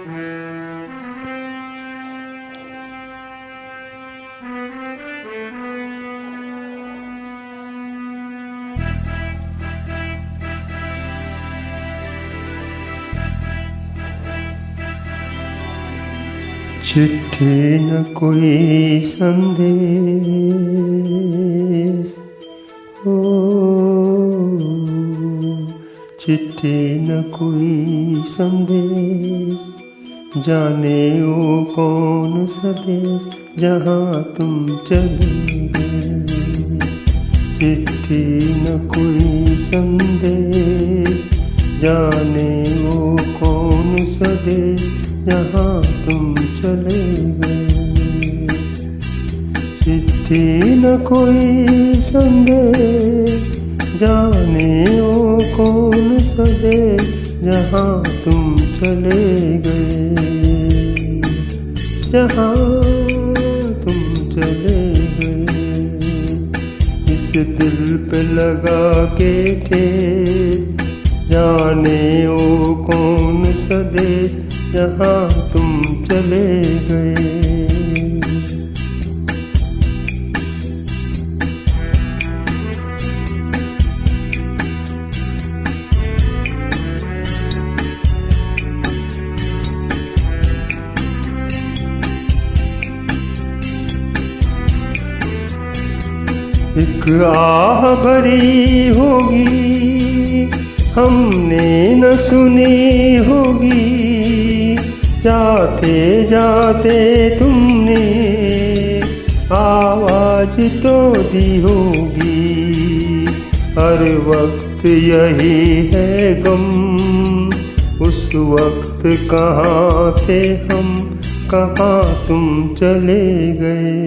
चिट्ठी न कोई संदेश हो, चिट्ठी न कोई संदेश, जाने वो कौन सा देश जहाँ तुम चले गए। चिट्ठी न कोई संदेश, जाने वो कौन सा देश जहाँ तुम चले गए। चिट्ठी न कोई संदेश, जाने वो कौन सा देश जहाँ तुम चले गए, जहाँ तुम चले गए। इस दिल पे लगा के ठेस, जाने वो कौन सा देश जहाँ तुम चले गए। एक आह भरी होगी हमने न सुनी होगी, जाते जाते तुमने आवाज तो दी होगी। हर वक्त यही है गम, उस वक्त कहाँ थे हम, कहाँ तुम चले गए।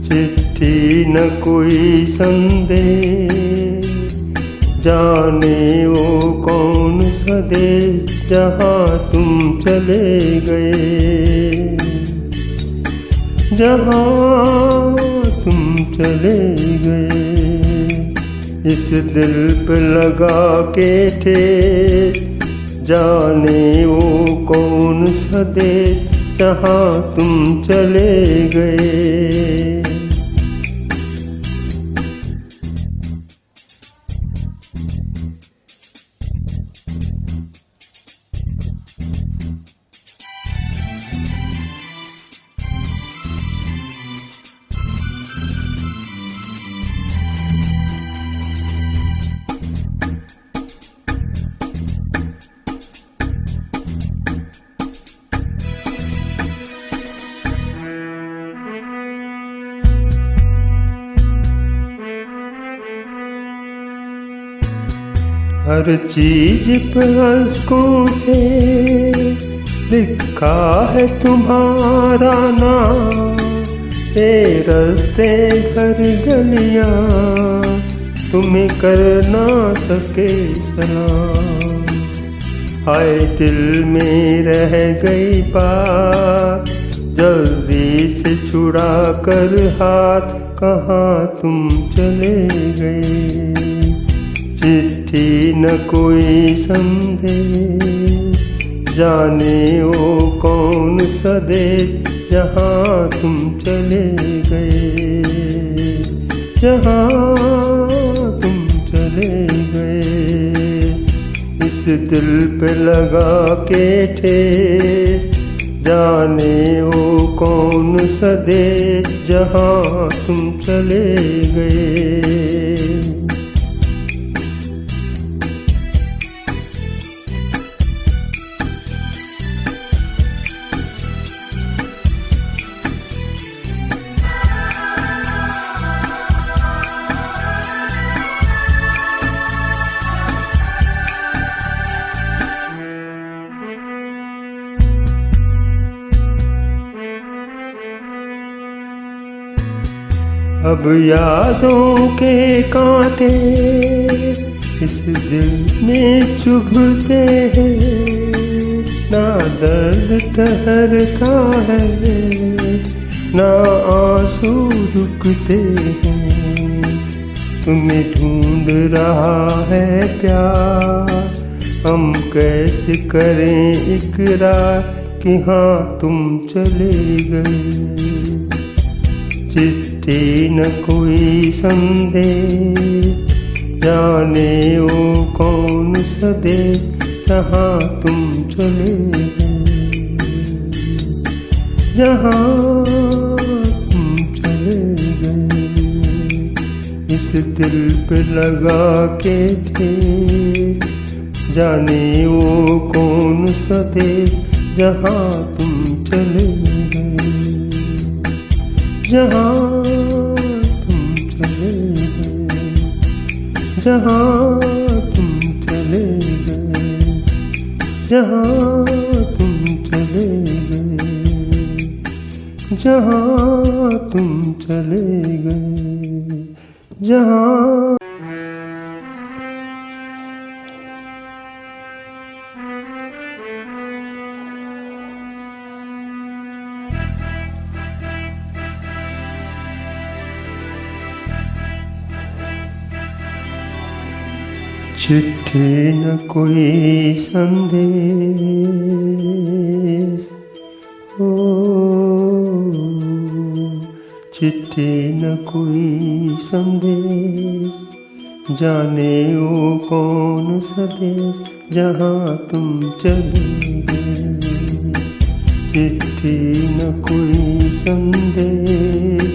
चिट्ठी न कोई संदेश, जाने वो कौन सा देश जहाँ तुम चले गए, जहाँ तुम चले गए। इस दिल पे लगा के ठेस, जाने वो कौन सा देश जहाँ तुम चले गए। हर चीज पर अश्कों से लिखा है तुम्हारा नाम, ये रास्ते घर गलियां तुम्हें कर ना सके सलाम। हाय दिल में रह गई बात, जल्दी से छुड़ा कर हाथ, कहाँ तुम चले गए। चिट्ठी न कोई संदेश, जाने वो कौन सा देश जहाँ तुम चले गए, जहाँ तुम चले गए। इस दिल पे लगा के ठेस, जाने वो कौन सा देश जहाँ तुम चले गए। अब यादों के कांटे इस दिल में चुभते हैं, ना दर्द ठहरता है, ना आंसू रुकते हैं। तुम्हें ढूंढ रहा है प्यार हम कैसे करें इकरार कि हाँ तुम चले गए। चिट्ठी न कोई संदेश, जाने वो कौन सा देश जहाँ तुम चले गए, जहाँ तुम चले गए। इस दिल पे लगा के ठेस, जाने वो कौन सा देश जहाँ तुम चले गए, जहाँ तुम चले गए, जहाँ तुम चले गए, जहाँ तुम चले गए, जहाँ तुम चले गए, जहाँ। चिट्ठी न कोई संदेश, ओ चिट्ठी न कोई संदेश, जाने वो कौन सा देश जहाँ तुम चले गए। चिट्ठी न कोई संदेश,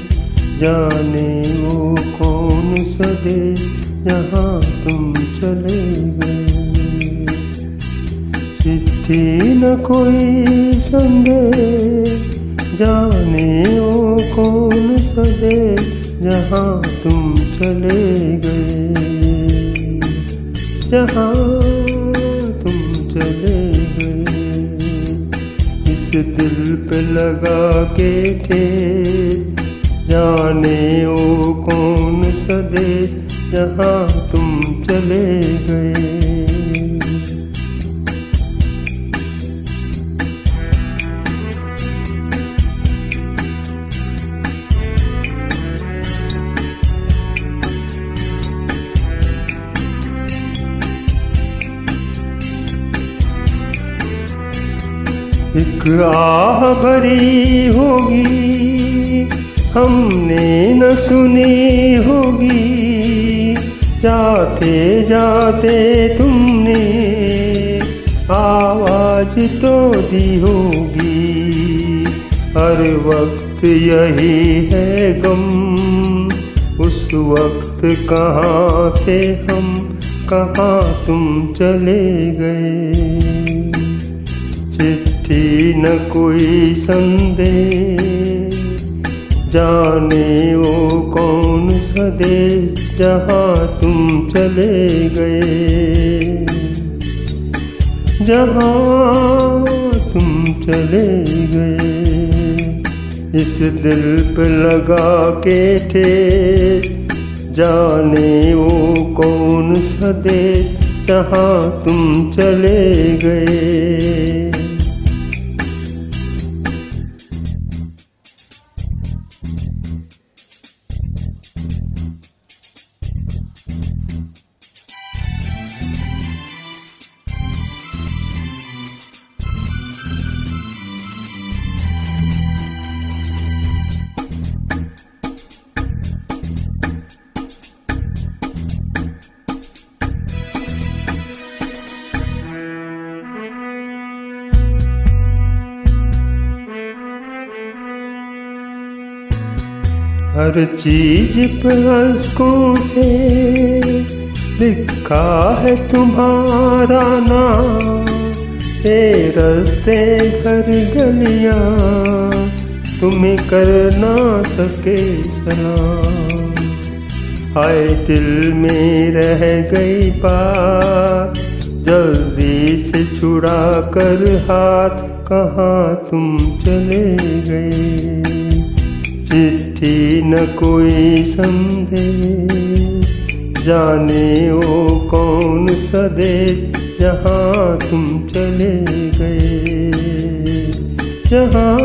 जाने वो कौन सा देश जहाँ तुम चले गए। चिट्ठी न कोई संदेश, जाने वो कौन सा देश जहाँ तुम चले गए, जहाँ तुम चले गए। इस दिल पे लगा के ठेस, जाने वो कौन सा देश जहाँ तुम चले गए। एक आह भरी होगी, हमने न सुनी होगी, जाते जाते तुमने आवाज तो दी होगी। हर वक्त यही है गम, उस वक्त कहाँ थे हम, कहाँ तुम चले गए। चिट्ठी न कोई संदेश, जाने वो कौन सा देश जहाँ तुम चले गए, जहाँ तुम चले गए। इस दिल पे लगा के ठेस, जाने वो कौन सा देश जहाँ तुम चले गए। हर चीज पर अश्कों से लिखा है तुम्हारा नाम, ये रास्ते घर गलियां तुम्हें कर ना सके सलाम। हाय दिल में रह गई बात, जल्दी से छुड़ा कर हाथ, कहाँ तुम चले गए। चिट्ठी न कोई संदेश, जाने वो कौन सा देश जहाँ तुम चले गए, जहाँ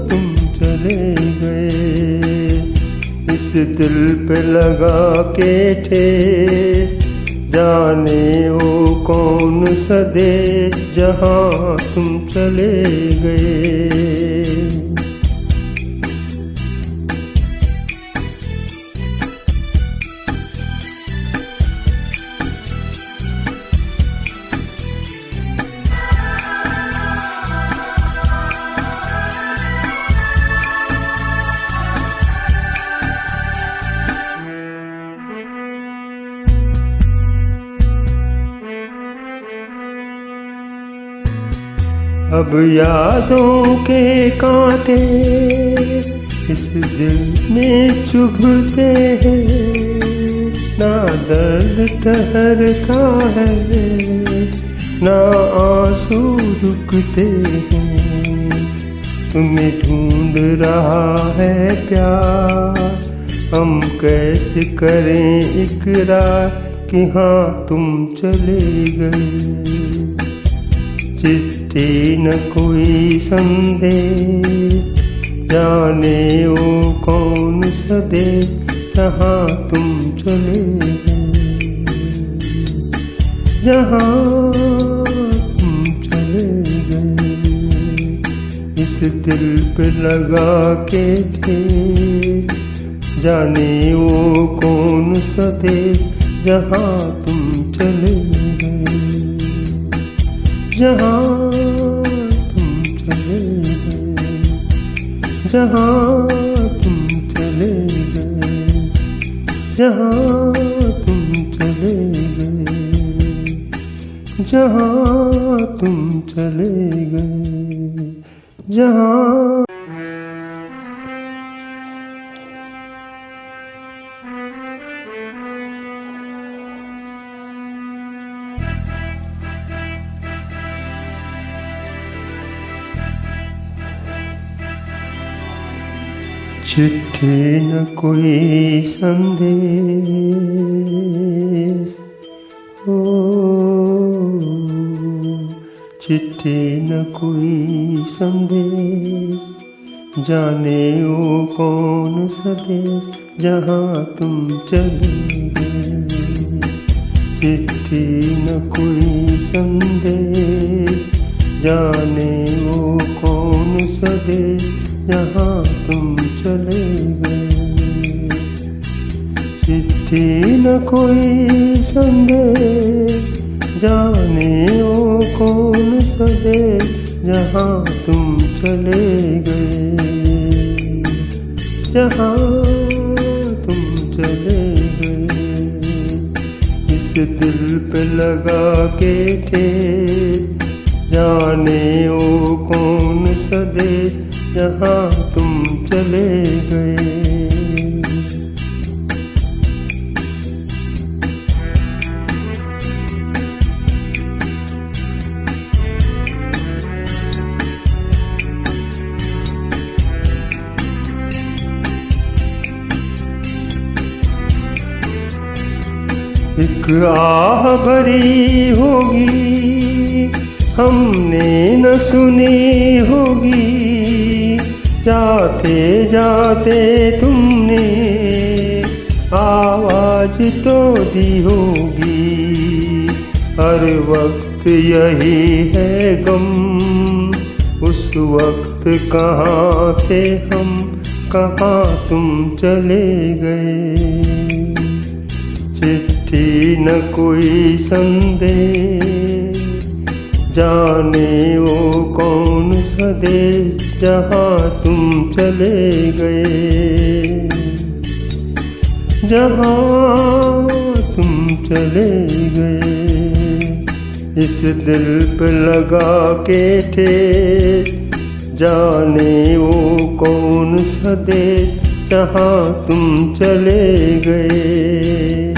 तुम चले गए। इस दिल पे लगा के ठेस, जाने वो कौन सा देश जहाँ तुम चले गए। अब यादों के कांटे इस दिल में चुभते हैं, ना दर्द ठहरता है ना आंसू रुकते हैं। तुम्हें ढूंढ रहा है प्यार, हम कैसे करें इकरार कि हाँ तुम चले गए। चिट्ठी न कोई संदेश, जाने वो कौन सा देश जहाँ तुम चले गए। जहाँ तुम चले गए, इस दिल पे लगा के थे, जाने वो कौन सा देश जहाँ तुम चले गए। जहाँ तुम चले गए, जहाँ तुम चले गए, जहाँ तुम चले गए, जहाँ तुम चले गए, जहाँ। चिट्ठी न कोई संदेश, हो चिट्ठी न कोई संदेश, जाने वो कौन सा देश जहाँ तुम चले गए। चिट्ठी न कोई संदेश, जाने वो कौन सा देश जहाँ तुम चले गए। चिट्ठी न कोई संदेश, जाने वो कौन सा देश जहाँ तुम चले गए। जहाँ तुम चले गए, इस दिल पे लगा के ठेस, जाने वो कौन सा देश जहाँ तुम चले गए। एक आह भरी होगी हमने न सुनी होगी, जाते जाते तुमने आवाज तो दी होगी। हर वक्त यही है गम, उस वक्त कहाँ थे हम, कहाँ तुम चले गए। चिट्ठी न कोई संदेश, जाने वो कौन सा देश जहाँ तुम चले गए। जहाँ तुम चले गए, इस दिल पे लगा के ठेस, जाने वो कौन सा देश जहाँ तुम चले गए।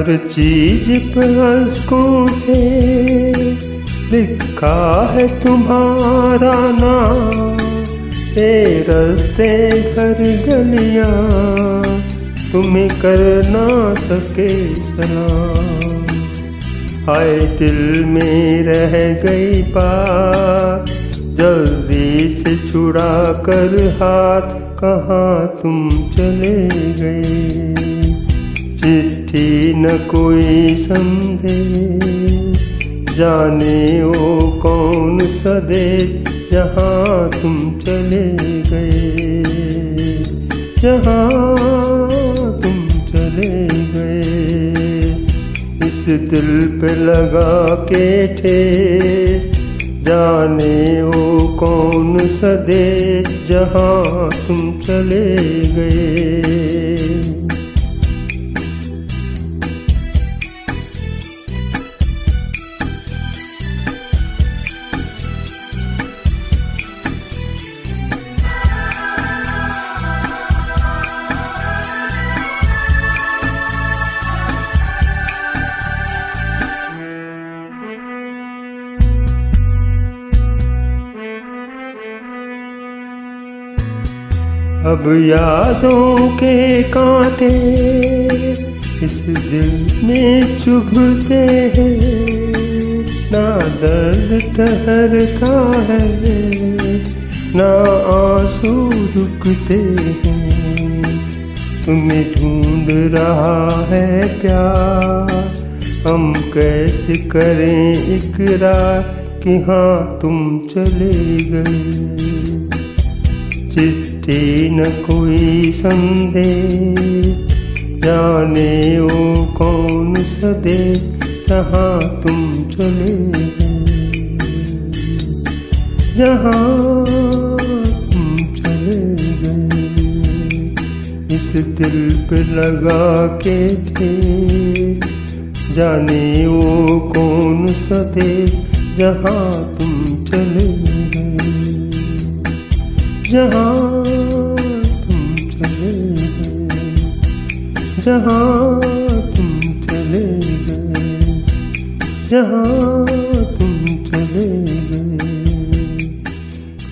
हर चीज पर अश्कों से लिखा है तुम्हारा नाम। ये रास्ते घर गलियां तुम्हें कर ना सके सलाम। हाय दिल में रह गई बात, जल्दी से छुड़ा कर हाथ, कहाँ तुम चले गए। चिट्ठी न कोई संदेश, जाने वो कौन सा देश जहाँ तुम चले गए, जहाँ तुम चले गए। इस दिल पे लगा के ठेस, जाने वो कौन सा देश जहाँ तुम चले गए। अब यादों के कांटे इस दिल में चुभते हैं, ना दर्द ठहरता है, ना आंसू रुकते हैं। तुम्हें ढूंढ रहा है प्यार, हम कैसे करें इकरार कि हाँ तुम चले गए। चिट्ठी न कोई संदेश, जाने वो कौन सा देश जहाँ तुम चले गए, जहाँ तुम चले गए। इस दिल पे लगा के ठेस, जाने वो कौन सा देश जहाँ तुम चले गए, जहाँ तुम चले गए, जहाँ तुम चले गए, जहाँ तुम चले गए,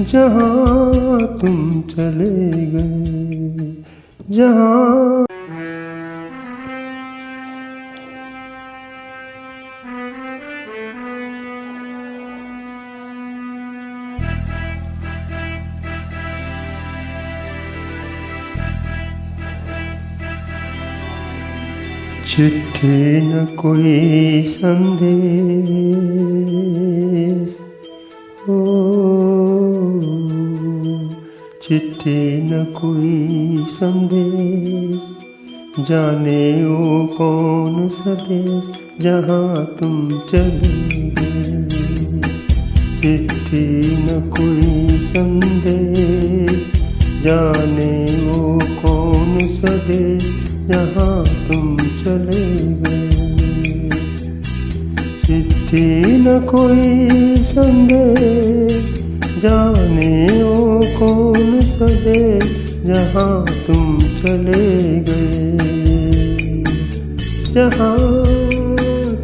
जहाँ तुम चले गए, जहाँ। चिट्ठी न कोई संदेश, ओ चिट्ठी न कोई संदेश, जाने वो कौन सा देश जहाँ तुम चले गए। चिट्ठी न कोई संदेश, जाने वो कौन सा देश जहाँ तुम चले गए। चिट्ठी न कोई संदेश, जाने वो कौन सा देश जहाँ तुम चले गए, जहाँ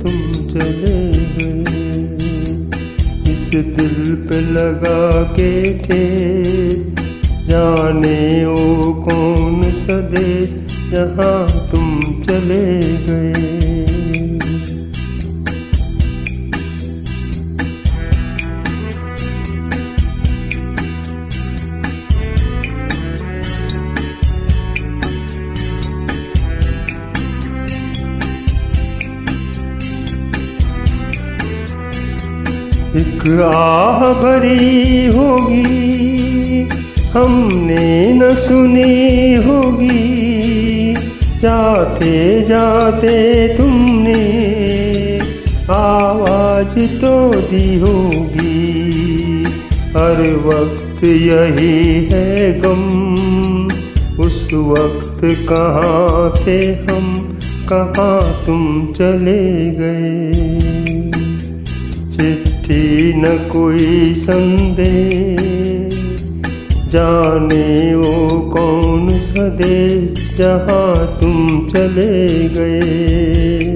तुम चले गए। इस दिल पे लगा के ठेस, जाने वो कौन सा देश जहाँ तुम चले गए। एक आह भरी होगी, हमने न सुनी होगी, जाते जाते तुमने आवाज तो दी होगी। हर वक्त यही है गम, उस वक्त कहाँ थे हम, कहाँ तुम चले गए। चिट्ठी न कोई संदेश, जाने वो कौन सा देश जहाँ तुम चले गए।